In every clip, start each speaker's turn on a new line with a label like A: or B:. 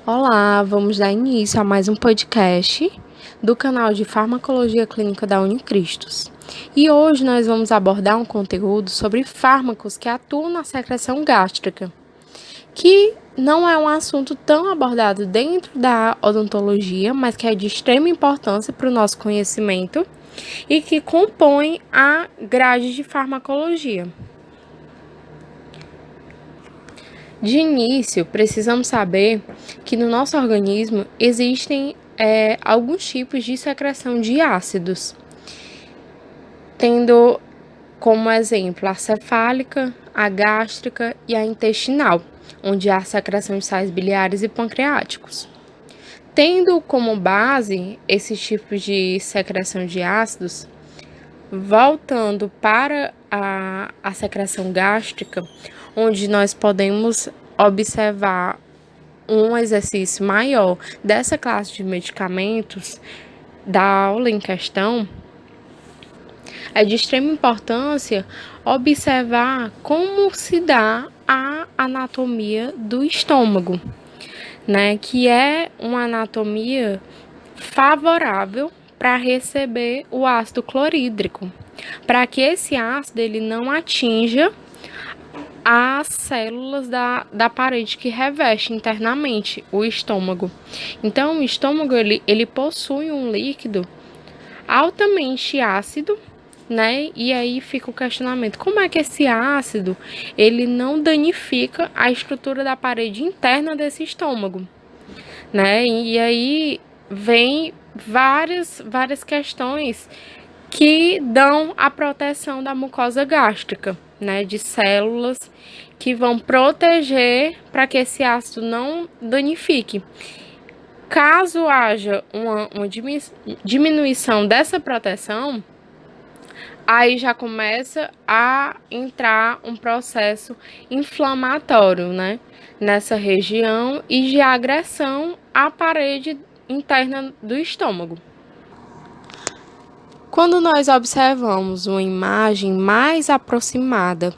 A: Olá, vamos dar início a mais um podcast do canal de Farmacologia Clínica da Unicristos. E hoje nós vamos abordar um conteúdo sobre fármacos que atuam na secreção gástrica, que não é um assunto tão abordado dentro da odontologia, mas que é de extrema importância para o nosso conhecimento e que compõe a grade de farmacologia. De início, precisamos saber que no nosso organismo existem alguns tipos de secreção de ácidos, tendo como exemplo a cefálica, a gástrica e a intestinal, onde há secreção de sais biliares e pancreáticos. Tendo como base esses tipos de secreção de ácidos, voltando para a secreção gástrica, onde nós podemos observar um exercício maior dessa classe de medicamentos da aula em questão, é de extrema importância observar como se dá a anatomia do estômago, né? Que é uma anatomia favorável para receber o ácido clorídrico, para que esse ácido ele não atinja as células da parede que reveste internamente o estômago. Então, o estômago ele possui um líquido altamente ácido, né? E aí fica o questionamento: como é que esse ácido ele não danifica a estrutura da parede interna desse estômago, né? E aí vem várias questões que dão a proteção da mucosa gástrica, né, de células que vão proteger para que esse ácido não danifique. Caso haja uma diminuição dessa proteção, aí já começa a entrar um processo inflamatório, né, nessa região e de agressão à parede interna do estômago. Quando nós observamos uma imagem mais aproximada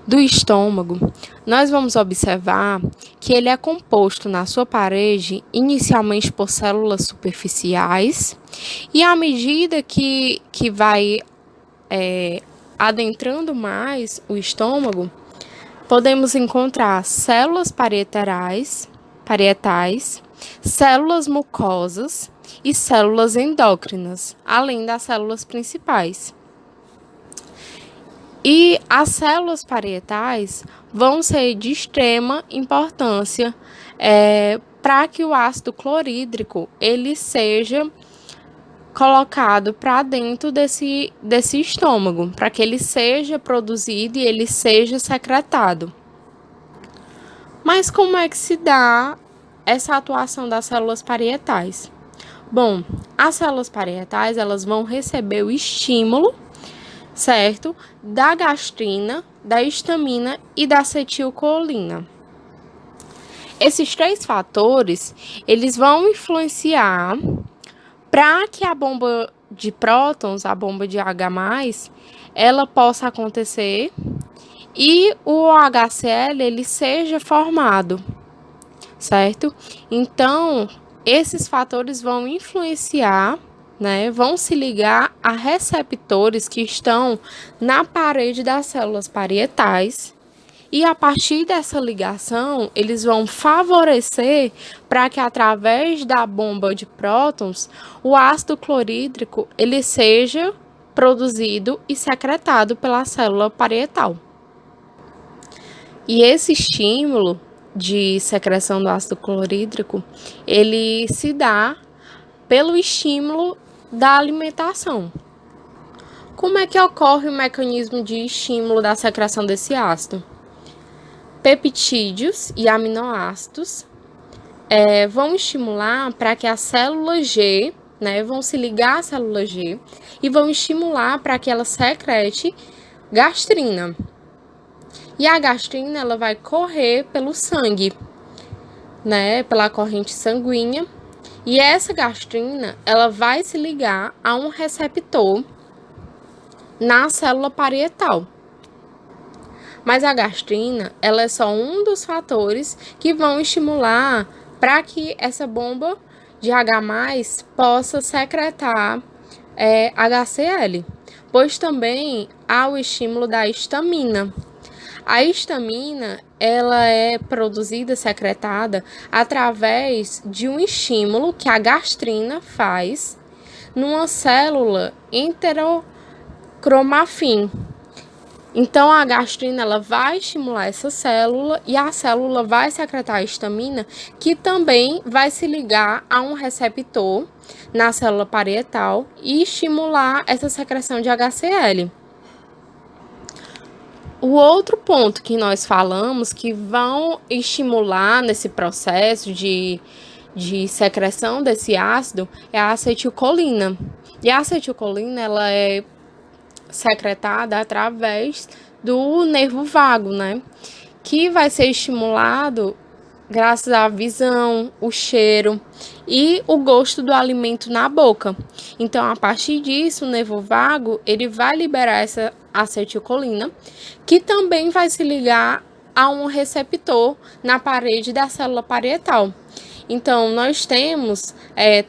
A: do estômago, nós vamos observar que ele é composto na sua parede inicialmente por células superficiais e à medida que vai adentrando mais o estômago, podemos encontrar células parietais, células mucosas e células endócrinas, além das células principais. E as células parietais vão ser de extrema importância para que o ácido clorídrico ele seja colocado para dentro desse estômago, para que ele seja produzido e ele seja secretado. Mas como é que se dá essa atuação das células parietais? Bom, as células parietais elas vão receber o estímulo, certo? Da gastrina, da histamina e da acetilcolina. Esses três fatores, eles vão influenciar para que a bomba de prótons, a bomba de H+, ela possa acontecer e o HCl ele seja formado, certo? Então, esses fatores vão influenciar, né, vão se ligar a receptores que estão na parede das células parietais e a partir dessa ligação, eles vão favorecer para que através da bomba de prótons, o ácido clorídrico ele seja produzido e secretado pela célula parietal. E esse estímulo de secreção do ácido clorídrico, ele se dá pelo estímulo da alimentação. Como é que ocorre o mecanismo de estímulo da secreção desse ácido? Peptídeos e aminoácidos vão estimular para que a célula G, né, vão se ligar à célula G e vão estimular para que ela secrete gastrina. E a gastrina ela vai correr pelo sangue, né, pela corrente sanguínea, e essa gastrina ela vai se ligar a um receptor na célula parietal. Mas a gastrina ela é só um dos fatores que vão estimular para que essa bomba de H+ possa secretar HCl, pois também há o estímulo da histamina. A histamina, ela é produzida, secretada, através de um estímulo que a gastrina faz numa célula enterocromafim. Então, a gastrina ela vai estimular essa célula e a célula vai secretar a histamina, que também vai se ligar a um receptor na célula parietal e estimular essa secreção de HCl. O outro ponto que nós falamos que vão estimular nesse processo de secreção desse ácido é a acetilcolina. E a acetilcolina ela é secretada através do nervo vago, né? Que vai ser estimulado graças à visão, o cheiro e o gosto do alimento na boca. Então, a partir disso, o nervo vago ele vai liberar essa acetilcolina, que também vai se ligar a um receptor na parede da célula parietal. Então, nós temos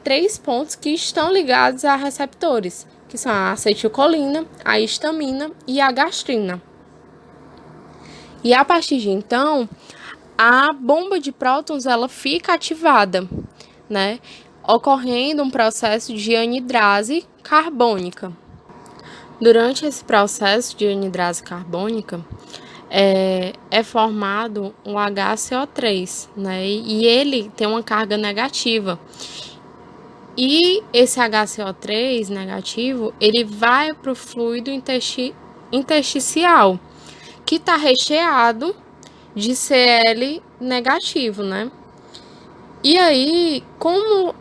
A: 3 pontos que estão ligados a receptores, que são a acetilcolina, a histamina e a gastrina. E a partir de então, a bomba de prótons ela fica ativada, né? Ocorrendo um processo de anidrase carbônica. Durante esse processo de anidrase carbônica, é formado um HCO3, né? E ele tem uma carga negativa. E esse HCO3 negativo, ele vai para o fluido intersticial, que está recheado de Cl negativo, né? E aí, como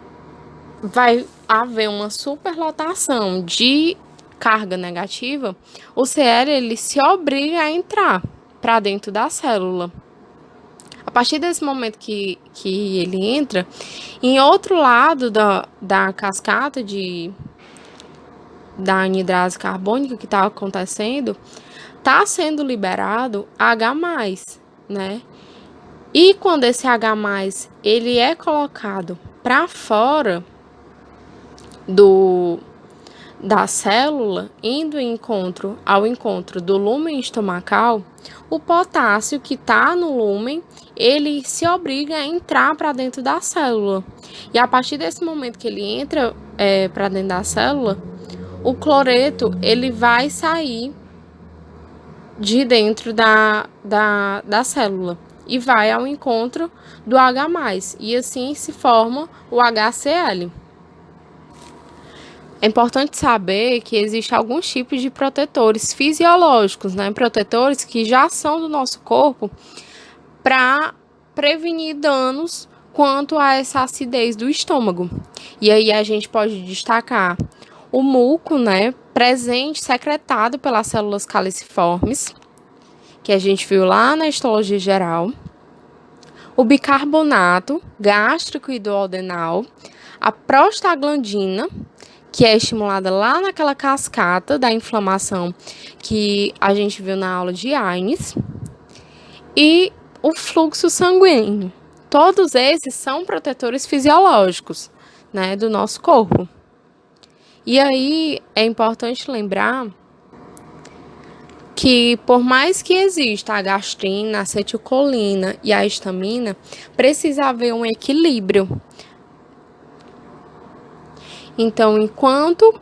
A: vai haver uma superlotação de carga negativa, o Cl ele se obriga a entrar para dentro da célula. A partir desse momento que ele entra, em outro lado da cascata da anidrase carbônica que está acontecendo, está sendo liberado H+, né? E quando esse H+, ele é colocado para fora da célula, indo ao encontro do lúmen estomacal, o potássio que está no lúmen, ele se obriga a entrar para dentro da célula. E a partir desse momento que ele entra para dentro da célula, o cloreto ele vai sair de dentro da célula e vai ao encontro do H+, e assim se forma o HCl. É importante saber que existem alguns tipos de protetores fisiológicos, né? Protetores que já são do nosso corpo para prevenir danos quanto a essa acidez do estômago. E aí a gente pode destacar o muco, né? Presente, secretado pelas células caliciformes, que a gente viu lá na histologia geral. O bicarbonato gástrico e duodenal, a prostaglandina, que é estimulada lá naquela cascata da inflamação que a gente viu na aula de Aines, e o fluxo sanguíneo. Todos esses são protetores fisiológicos, né, do nosso corpo. E aí é importante lembrar que por mais que exista a gastrina, a acetilcolina e a histamina, precisa haver um equilíbrio. Então, enquanto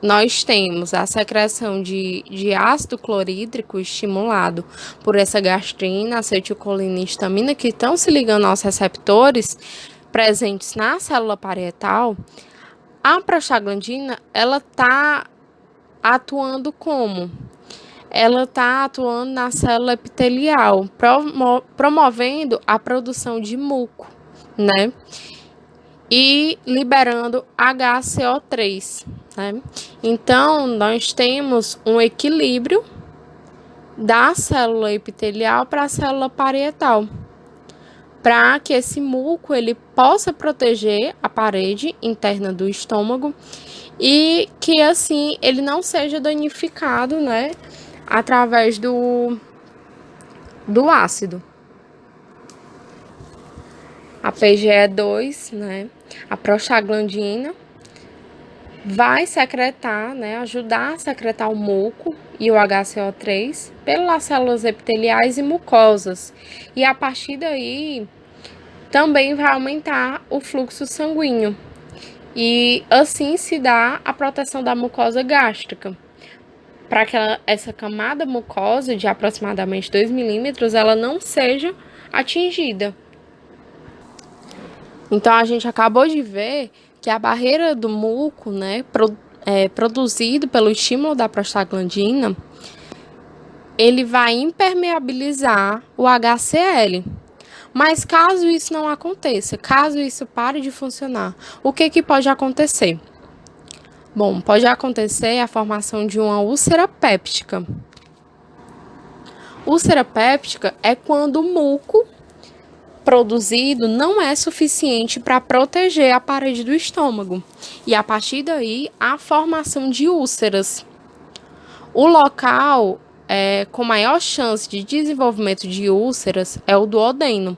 A: nós temos a secreção de ácido clorídrico estimulado por essa gastrina, acetilcolina e histamina, que estão se ligando aos receptores presentes na célula parietal, a prostaglandina, ela está atuando como? Ela está atuando na célula epitelial, promovendo a produção de muco, né? E liberando HCO3, né? Então, nós temos um equilíbrio da célula epitelial para a célula parietal, para que esse muco ele possa proteger a parede interna do estômago e que assim ele não seja danificado, né, através do ácido. a PGE2, né, a prostaglandina, vai secretar, né, ajudar a secretar o muco e o HCO3 pelas células epiteliais e mucosas. E a partir daí, também vai aumentar o fluxo sanguíneo. E assim se dá a proteção da mucosa gástrica. Para que essa camada mucosa de aproximadamente 2 milímetros, ela não seja atingida. Então, a gente acabou de ver que a barreira do muco, né, produzido pelo estímulo da prostaglandina, ele vai impermeabilizar o HCl. Mas caso isso não aconteça, caso isso pare de funcionar, o que pode acontecer? Bom, pode acontecer a formação de uma úlcera péptica. Úlcera péptica é quando o muco produzido não é suficiente para proteger a parede do estômago. E a partir daí, a formação de úlceras. O local com maior chance de desenvolvimento de úlceras é o duodeno,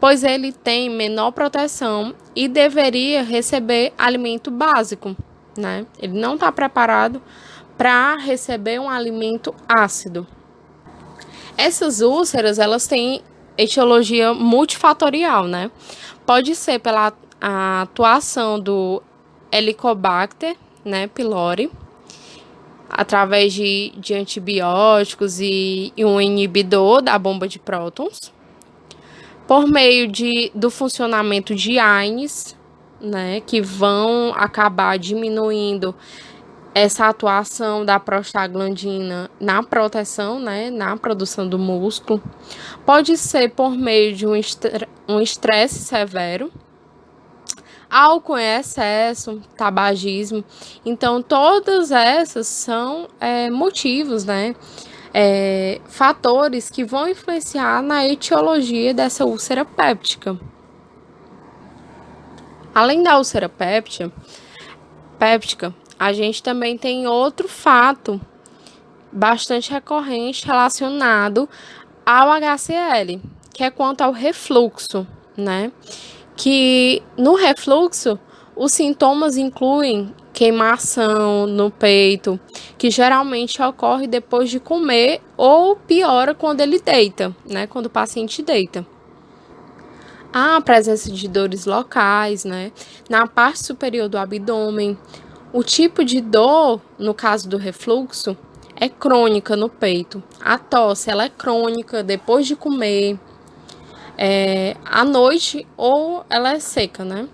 A: pois ele tem menor proteção e deveria receber alimento básico, né? Ele não está preparado para receber um alimento ácido. Essas úlceras, elas têm etiologia multifatorial, né? Pode ser pela atuação do Helicobacter, né, pylori, através de antibióticos e um inibidor da bomba de prótons, por meio do funcionamento de AINES, né, que vão acabar diminuindo essa atuação da prostaglandina na proteção, né, na produção do músculo. Pode ser por meio de um estresse severo, álcool em excesso, tabagismo. Então, todas essas são motivos, né, fatores que vão influenciar na etiologia dessa úlcera péptica. Além da úlcera péptica, a gente também tem outro fato bastante recorrente relacionado ao HCl, que é quanto ao refluxo, né? Que no refluxo, os sintomas incluem queimação no peito, que geralmente ocorre depois de comer ou piora quando ele deita, né? Quando o paciente deita. Há a presença de dores locais, né? Na parte superior do abdômen. O tipo de dor, no caso do refluxo, é crônica no peito. A tosse, ela é crônica depois de comer, à noite, ou ela é seca, né?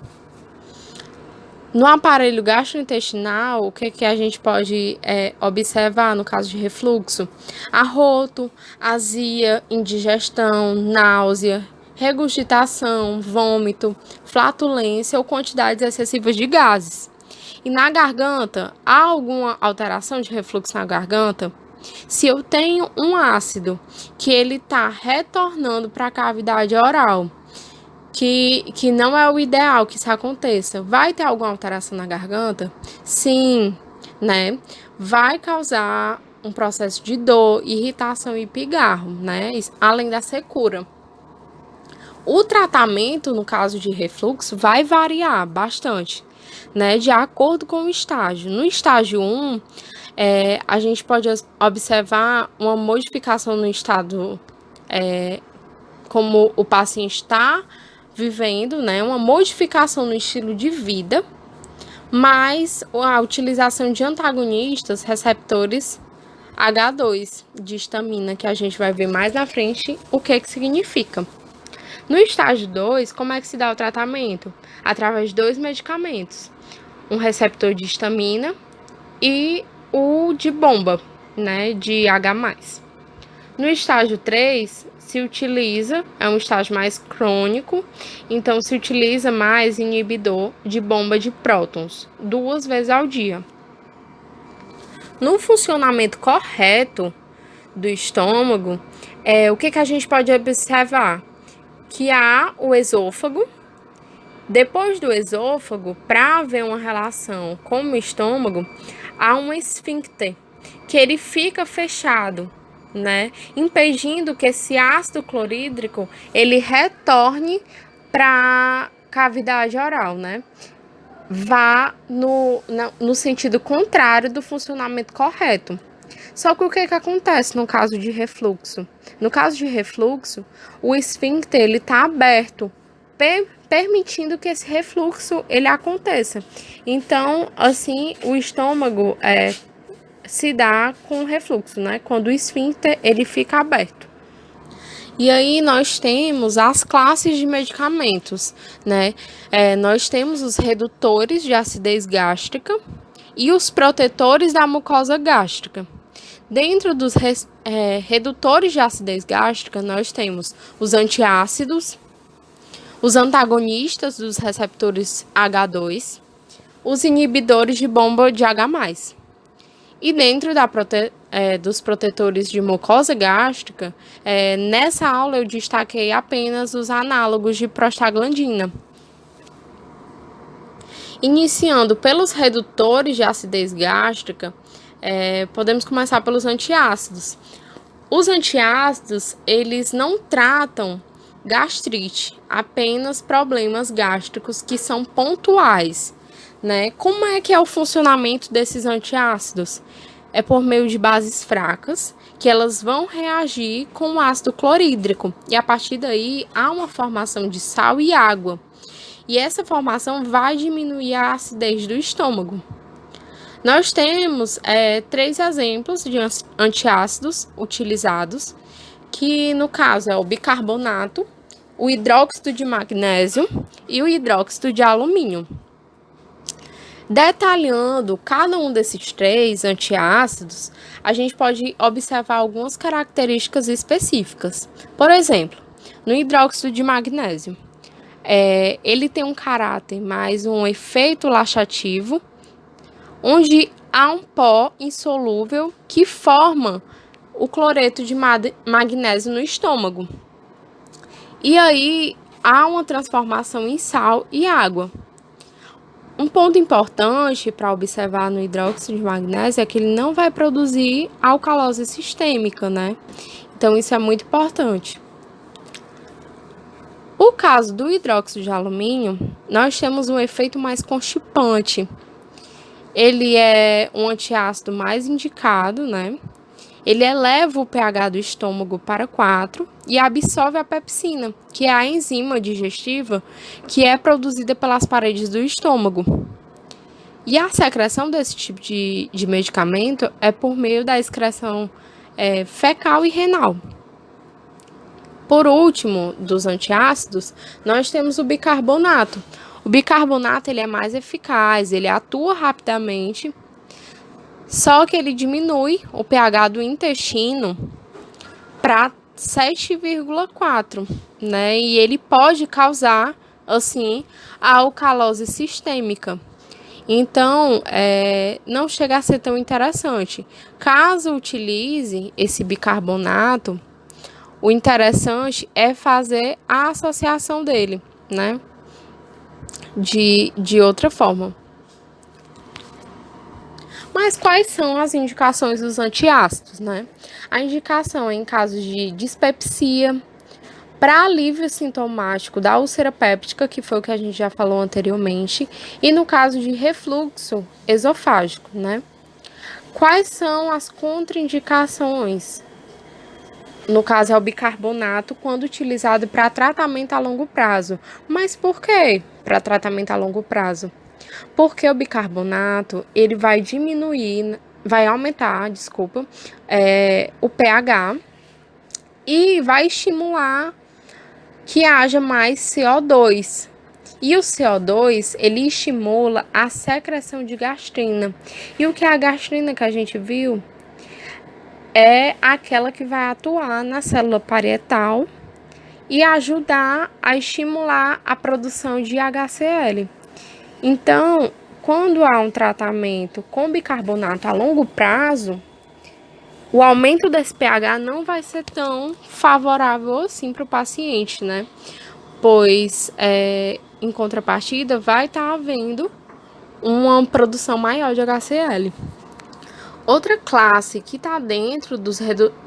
A: No aparelho gastrointestinal, o que a gente pode observar no caso de refluxo? Arroto, azia, indigestão, náusea, regurgitação, vômito, flatulência ou quantidades excessivas de gases. E na garganta, há alguma alteração de refluxo na garganta? Se eu tenho um ácido que ele está retornando para a cavidade oral, que não é o ideal que isso aconteça, vai ter alguma alteração na garganta? Sim, né? Vai causar um processo de dor, irritação e pigarro, né? Além da secura. O tratamento, no caso de refluxo, vai variar bastante, né, de acordo com o estágio. No estágio 1, a gente pode observar uma modificação no estado, como o paciente está vivendo, né, uma modificação no estilo de vida, mas a utilização de antagonistas receptores H2 de histamina, que a gente vai ver mais na frente o que significa. No estágio 2, como é que se dá o tratamento? Através de 2 medicamentos, um receptor de histamina e o de bomba, né, de H+. No estágio 3, se utiliza, é um estágio mais crônico, então se utiliza mais inibidor de bomba de prótons, 2 vezes ao dia. No funcionamento correto do estômago, o que a gente pode observar? Que há o esôfago. Depois do esôfago, para haver uma relação com o estômago, há um esfíncter, que ele fica fechado, né, impedindo que esse ácido clorídrico ele retorne para cavidade oral, né? Vá no sentido contrário do funcionamento correto. Só que o que acontece no caso de refluxo? No caso de refluxo, o esfíncter ele está aberto, permitindo que esse refluxo ele aconteça. Então, assim, o estômago se dá com refluxo, né? Quando o esfíncter ele fica aberto. E aí nós temos as classes de medicamentos, né? Nós temos os redutores de acidez gástrica e os protetores da mucosa gástrica. Dentro dos redutores de acidez gástrica, nós temos os antiácidos, os antagonistas dos receptores H2, os inibidores de bomba de H+. E dentro dos protetores de mucosa gástrica, nessa aula eu destaquei apenas os análogos de prostaglandina. Iniciando pelos redutores de acidez gástrica, podemos começar pelos antiácidos. Os antiácidos, eles não tratam gastrite, apenas problemas gástricos que são pontuais, né? Como é que é o funcionamento desses antiácidos? É por meio de bases fracas, que elas vão reagir com o ácido clorídrico, e a partir daí há uma formação de sal e água. E essa formação vai diminuir a acidez do estômago. Nós temos 3 exemplos de antiácidos utilizados, que no caso é o bicarbonato, o hidróxido de magnésio e o hidróxido de alumínio. Detalhando cada um desses 3 antiácidos, a gente pode observar algumas características específicas. Por exemplo, no hidróxido de magnésio, ele tem um caráter mais um efeito laxativo, onde há um pó insolúvel que forma o cloreto de magnésio no estômago. E aí há uma transformação em sal e água. Um ponto importante para observar no hidróxido de magnésio é que ele não vai produzir alcalose sistêmica, né? Então isso é muito importante. O caso do hidróxido de alumínio, nós temos um efeito mais constipante. Ele é um antiácido mais indicado, né? Ele eleva o pH do estômago para 4 e absorve a pepsina, que é a enzima digestiva que é produzida pelas paredes do estômago. E a secreção desse tipo de medicamento é por meio da excreção fecal e renal. Por último, dos antiácidos, nós temos o bicarbonato. O bicarbonato ele é mais eficaz, ele atua rapidamente, só que ele diminui o pH do intestino para 7,4, né? E ele pode causar, assim, a alcalose sistêmica. Então, não chega a ser tão interessante. Caso utilize esse bicarbonato, o interessante é fazer a associação dele, né? De outra forma. Mas quais são as indicações dos antiácidos, né? A indicação é em casos de dispepsia, para alívio sintomático da úlcera péptica, que foi o que a gente já falou anteriormente, e no caso de refluxo esofágico, né? Quais são as contraindicações? No caso é o bicarbonato, quando utilizado para tratamento a longo prazo. Mas por que para tratamento a longo prazo? Porque o bicarbonato, ele vai aumentar, o pH e vai estimular que haja mais CO2. E o CO2, ele estimula a secreção de gastrina. E o que é a gastrina que a gente viu? É aquela que vai atuar na célula parietal e ajudar a estimular a produção de HCl. Então, quando há um tratamento com bicarbonato a longo prazo, o aumento desse pH não vai ser tão favorável assim para o paciente, né? Pois, em contrapartida, vai estar havendo uma produção maior de HCl. Outra classe que está dentro dos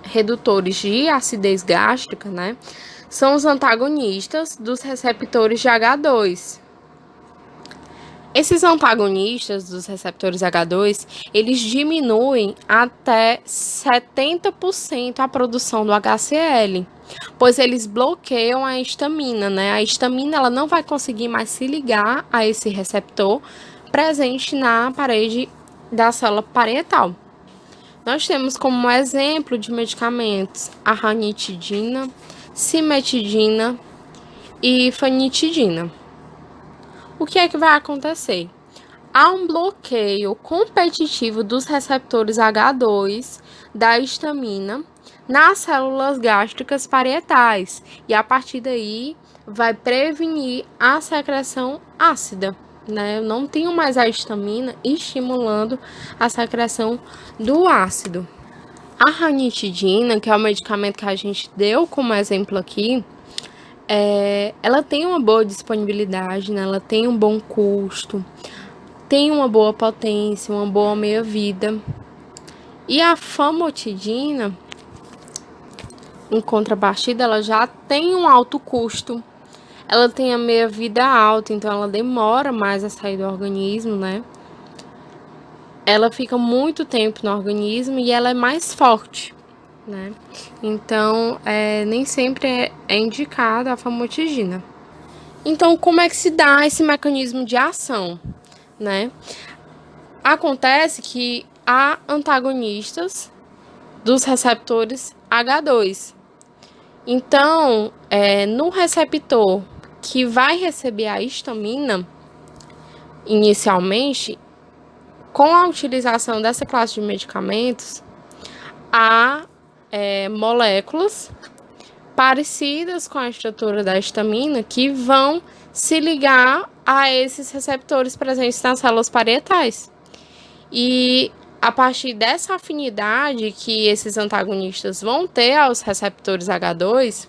A: redutores de acidez gástrica, né? são os antagonistas dos receptores de H2. Esses antagonistas dos receptores H2, eles diminuem até 70% a produção do HCl, pois eles bloqueiam a histamina, né? A histamina ela não vai conseguir mais se ligar a esse receptor presente na parede da célula parietal. Nós temos como exemplo de medicamentos a ranitidina, cimetidina e fanitidina. O que é que vai acontecer? Há um bloqueio competitivo dos receptores H2 da histamina nas células gástricas parietais e a partir daí vai prevenir a secreção ácida, né? Eu não tenho mais a histamina estimulando a secreção do ácido. A ranitidina, que é o medicamento que a gente deu como exemplo aqui, ela tem uma boa disponibilidade, né? Ela tem um bom custo, tem uma boa potência, uma boa meia-vida. E a famotidina, em contrapartida, ela já tem um alto custo, ela tem a meia-vida alta, então ela demora mais a sair do organismo, né? Ela fica muito tempo no organismo e ela é mais forte, né? Então, nem sempre é indicada a famotidina. Então, como é que se dá esse mecanismo de ação, né? Acontece que há antagonistas dos receptores H2. Então, no receptor que vai receber a histamina, inicialmente, com a utilização dessa classe de medicamentos, há moléculas parecidas com a estrutura da histamina que vão se ligar a esses receptores presentes nas células parietais. E a partir dessa afinidade que esses antagonistas vão ter aos receptores H2,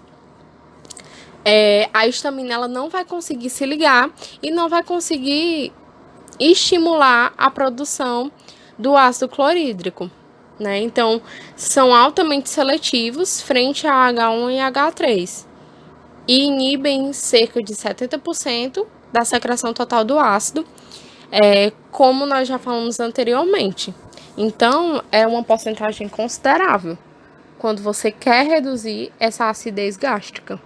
A: a histamina ela não vai conseguir se ligar e não vai conseguir estimular a produção do ácido clorídrico, né? Então, são altamente seletivos frente a H1 e H3 e inibem cerca de 70% da secreção total do ácido, como nós já falamos anteriormente. Então, é uma porcentagem considerável quando você quer reduzir essa acidez gástrica.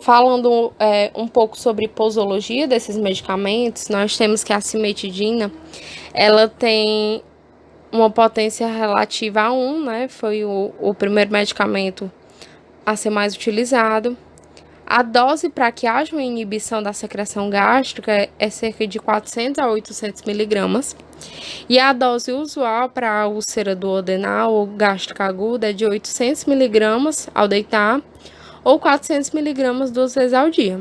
A: Falando um pouco sobre posologia desses medicamentos, nós temos que a cimetidina, ela tem uma potência relativa a 1, né? Foi o primeiro medicamento a ser mais utilizado. A dose para que haja uma inibição da secreção gástrica é cerca de 400 a 800 miligramas. E a dose usual para a úlcera duodenal ou gástrica aguda é de 800 miligramas ao deitar ou 400 miligramas 2 vezes ao dia.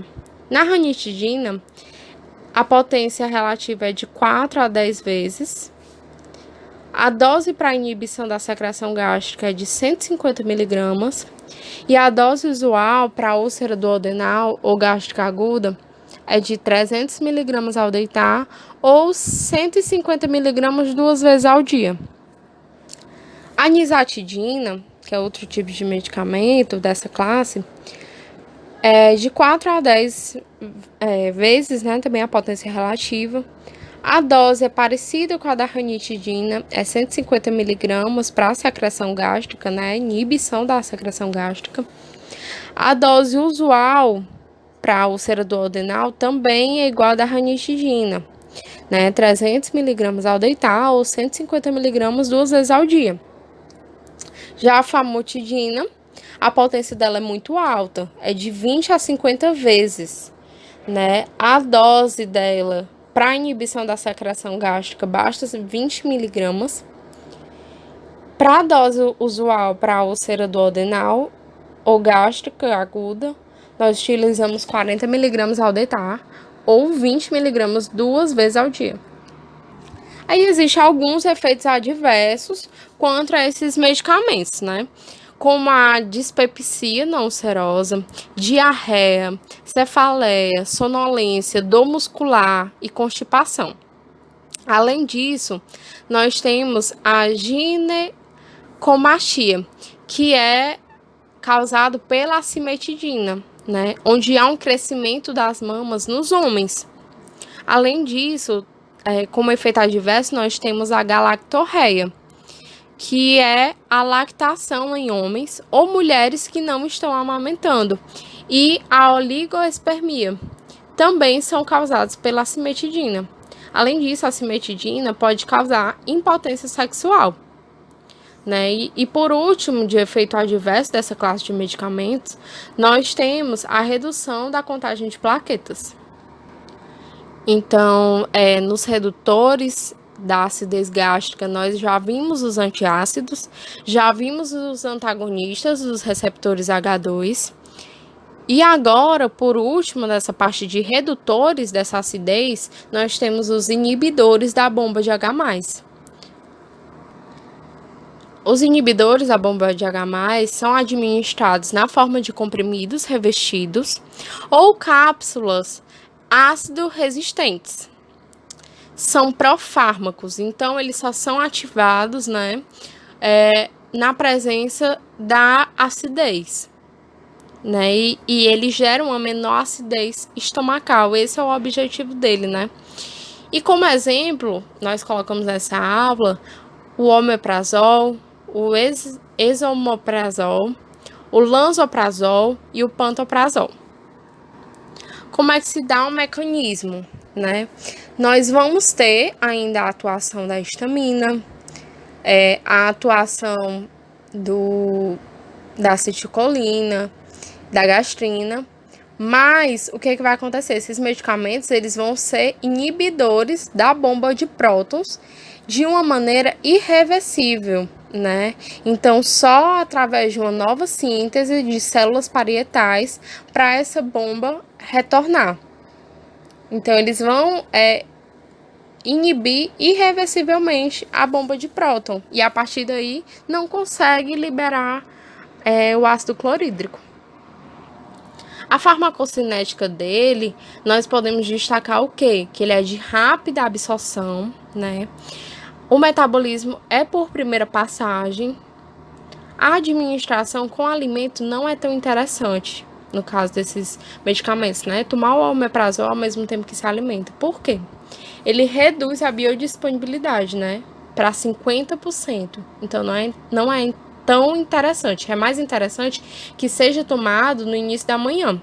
A: Na ranitidina, a potência relativa é de 4 a 10 vezes. A dose para inibição da secreção gástrica é de 150 miligramas. E a dose usual para a úlcera duodenal ou gástrica aguda é de 300 miligramas ao deitar ou 150 miligramas 2 vezes ao dia. A nizatidina, que é outro tipo de medicamento dessa classe, é de 4 a 10 vezes, né, também a potência relativa. A dose é parecida com a da ranitidina, é 150 miligramas para a secreção gástrica, né, inibição da secreção gástrica. A dose usual para a úlcera duodenal também é igual a da ranitidina, né, 300 miligramas ao deitar ou 150 miligramas 2 vezes ao dia. Já a famotidina, a potência dela é muito alta, é de 20 a 50 vezes, né? A dose dela para a inibição da secreção gástrica basta 20 miligramas. Para a dose usual para a úlcera duodenal ou gástrica aguda, nós utilizamos 40 miligramas ao deitar ou 20 miligramas 2 vezes ao dia. Aí existem alguns efeitos adversos contra esses medicamentos, né? Como a dispepsia não ulcerosa, diarreia, cefaleia, sonolência, dor muscular e constipação. Além disso, nós temos a ginecomastia, que é causado pela cimetidina, né, onde há um crescimento das mamas nos homens. Além disso, como efeito adverso, nós temos a galactorreia, que é a lactação em homens ou mulheres que não estão amamentando, e a oligoespermia, também são causados pela cimetidina. Além disso, a cimetidina pode causar impotência sexual, né? E por último, de efeito adverso dessa classe de medicamentos, nós temos a redução da contagem de plaquetas. Então, nos redutores da acidez gástrica, nós já vimos os antiácidos, já vimos os antagonistas dos receptores H2, e agora, por último, nessa parte de redutores dessa acidez, nós temos os inibidores da bomba de H+. Os inibidores da bomba de H+, são administrados na forma de comprimidos revestidos ou cápsulas ácido resistentes. São profármacos, então eles só são ativados, né, na presença da acidez, né, e eles geram uma menor acidez estomacal. Esse é o objetivo dele, né. E como exemplo, nós colocamos nessa aula o omeprazol, o esomeprazol, o lansoprazol e o pantoprazol. Como é que se dá um mecanismo, né? Nós vamos ter ainda a atuação da histamina, a atuação da acetilcolina, da gastrina, mas o que vai acontecer? Esses medicamentos, eles vão ser inibidores da bomba de prótons de uma maneira irreversível, né? Então, só através de uma nova síntese de células parietais para essa bomba retornar. Então, eles vão inibir irreversivelmente a bomba de próton e a partir daí não consegue liberar o ácido clorídrico. A farmacocinética dele, nós podemos destacar o quê? Que ele é de rápida absorção, né? O metabolismo é por primeira passagem. A administração com alimento não é tão interessante, no caso desses medicamentos, né? Tomar o omeprazol ao mesmo tempo que se alimenta. Por quê? Ele reduz a biodisponibilidade, né? Para 50%. Então, não é tão interessante. É mais interessante que seja tomado no início da manhã.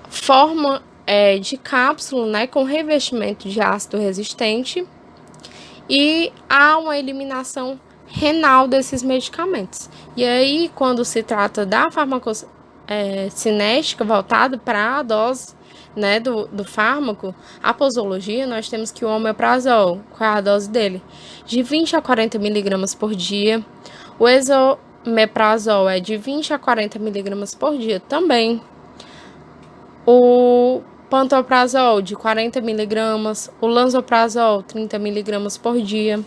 A: Forma de cápsula, né, com revestimento de ácido resistente, e há uma eliminação renal desses medicamentos. E aí, quando se trata da farmacocinética voltada para a dose, né, do fármaco, a posologia, nós temos que o omeprazol, qual é a dose dele? De 20 a 40 mg por dia. O esomeprazol é de 20 a 40 mg por dia também. O pantoprazol de 40 mg, o lansoprazol 30 mg por dia.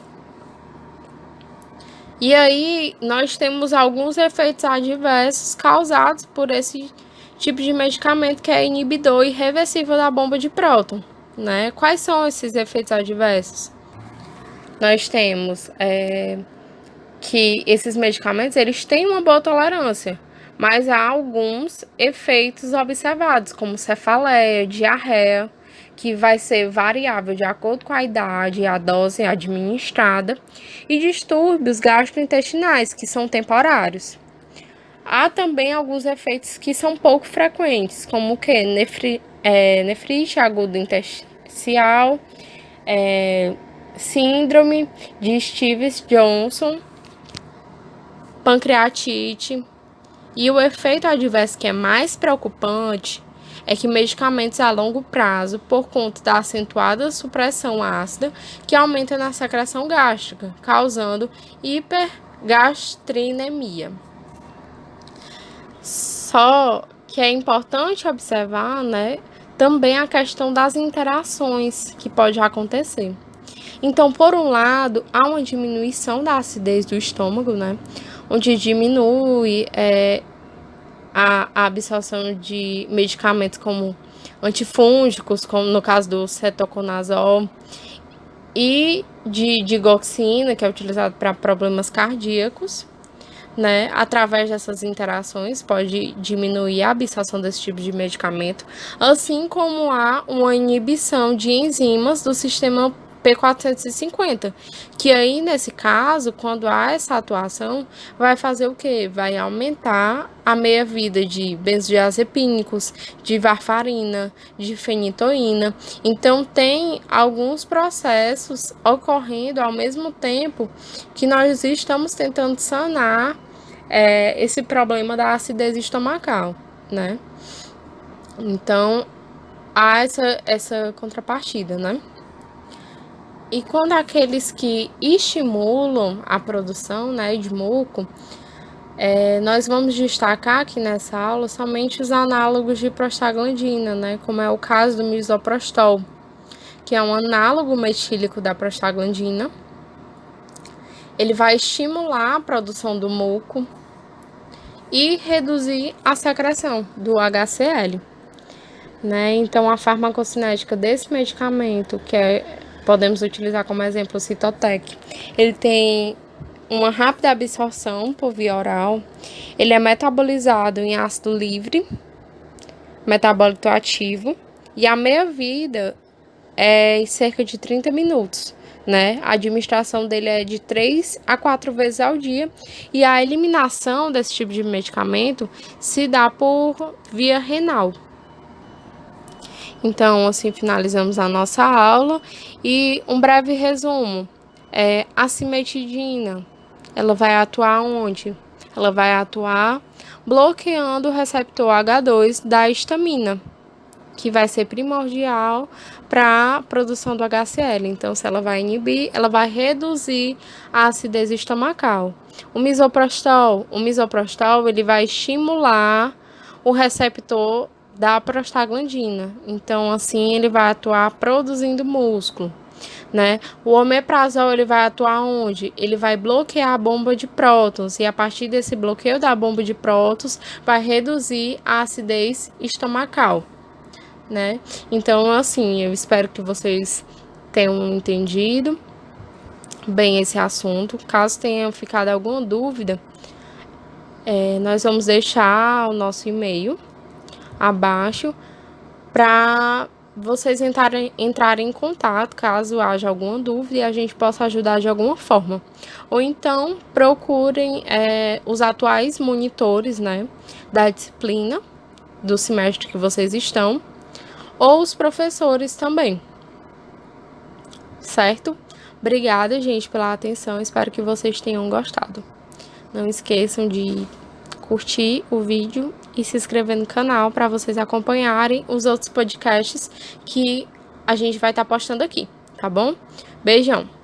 A: E aí nós temos alguns efeitos adversos causados por esse tipo de medicamento que é inibidor irreversível da bomba de próton, né? Quais são esses efeitos adversos? Nós temos que esses medicamentos eles têm uma boa tolerância, mas há alguns efeitos observados, como cefaleia, diarreia, que vai ser variável de acordo com a idade e a dose administrada, e distúrbios gastrointestinais, que são temporários. Há também alguns efeitos que são pouco frequentes, como o que? Nefrite aguda intersticial, síndrome de Stevens-Johnson, pancreatite. E o efeito adverso que é mais preocupante é que medicamentos a longo prazo, por conta da acentuada supressão ácida, que aumenta na secreção gástrica, causando hipergastrinemia. Só que é importante observar, né, também a questão das interações que pode acontecer. Então, por um lado, há uma diminuição da acidez do estômago, né, onde diminui a absorção de medicamentos como antifúngicos, como no caso do cetoconazol, e de digoxina, que é utilizado para problemas cardíacos, né? Através dessas interações, pode diminuir a absorção desse tipo de medicamento, assim como há uma inibição de enzimas do sistema P450, que aí, nesse caso, quando há essa atuação, vai fazer o quê? Vai aumentar a meia-vida de benzodiazepínicos, de varfarina, de fenitoína. Então, tem alguns processos ocorrendo ao mesmo tempo que nós estamos tentando sanar esse problema da acidez estomacal, né? Então, há essa contrapartida, né? E quando aqueles que estimulam a produção, né, de muco, nós vamos destacar aqui nessa aula somente os análogos de prostaglandina, né, como é o caso do misoprostol, que é um análogo metílico da prostaglandina. Ele vai estimular a produção do muco e reduzir a secreção do HCl, né? Então, a farmacocinética desse medicamento, podemos utilizar como exemplo o Cytotec, ele tem uma rápida absorção por via oral, ele é metabolizado em ácido livre, metabólito ativo, e a meia-vida é em cerca de 30 minutos, né? A administração dele é de 3 a 4 vezes ao dia, e a eliminação desse tipo de medicamento se dá por via renal. Então, assim, finalizamos a nossa aula e um breve resumo. A cimetidina, ela vai atuar onde? Ela vai atuar bloqueando o receptor H2 da histamina, que vai ser primordial para a produção do HCl. Então, se ela vai inibir, ela vai reduzir a acidez estomacal. O misoprostol, ele vai estimular o receptor da prostaglandina. Então, assim, ele vai atuar produzindo músculo, né? O omeprazol, ele vai atuar onde? Ele vai bloquear a bomba de prótons, e a partir desse bloqueio da bomba de prótons, vai reduzir a acidez estomacal, né? Então, assim, eu espero que vocês tenham entendido bem esse assunto. Caso tenha ficado alguma dúvida, nós vamos deixar o nosso e-mail abaixo para vocês entrarem em contato caso haja alguma dúvida e a gente possa ajudar de alguma forma. Ou então procurem os atuais monitores, né, da disciplina do semestre que vocês estão, ou os professores também, certo? Obrigada, gente, pela atenção. Espero que vocês tenham gostado. Não esqueçam de curtir o vídeo e se inscrever no canal para vocês acompanharem os outros podcasts que a gente vai estar postando aqui, tá bom? Beijão!